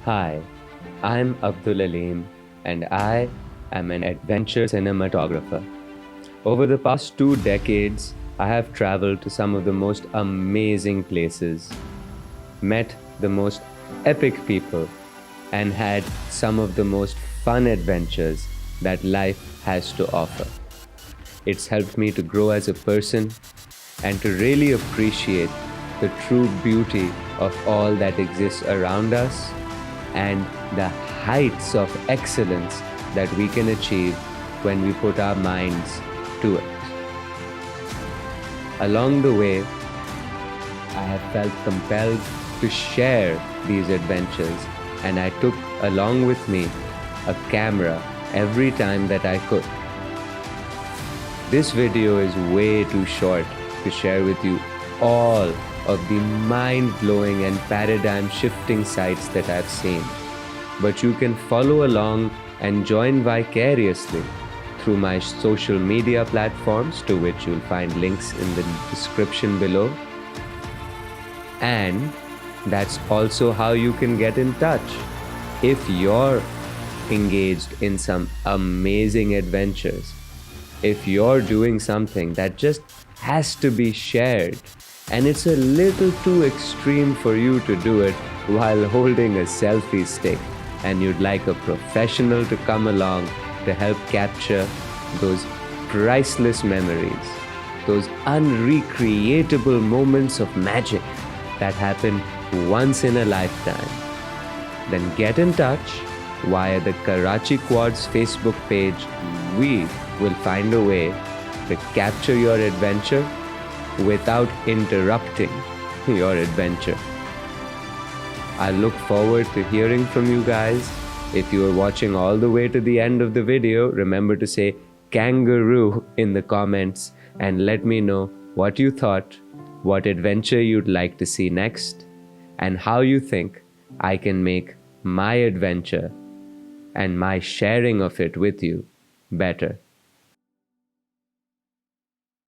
Hi, I'm Abdul Aleem and I am an adventure cinematographer. Over the past 2 decades, I have traveled to some of the most amazing places, met the most epic people, and had some of the most fun adventures that life has to offer. It's helped me to grow as a person and to really appreciate the true beauty of all that exists around us and the heights of excellence that we can achieve when we put our minds to it. Along the way, I have felt compelled to share these adventures, and I took along with me a camera every time that I could. This video is way too short to share with you all of the mind-blowing and paradigm-shifting sights that I've seen. But you can follow along and join vicariously through my social media platforms, to which you'll find links in the description below. And that's also how you can get in touch. If you're engaged in some amazing adventures, if you're doing something that just has to be shared, and it's a little too extreme for you to do it while holding a selfie stick, and you'd like a professional to come along to help capture those priceless memories, those unrecreatable moments of magic that happen once in a lifetime, then get in touch via the Karachi Quads Facebook page. We will find a way to capture your adventure without interrupting your adventure. I look forward to hearing from you guys. If you are watching all the way to the end of the video, remember to say kangaroo in the comments and let me know what you thought, what adventure you'd like to see next, and how you think I can make my adventure and my sharing of it with you better.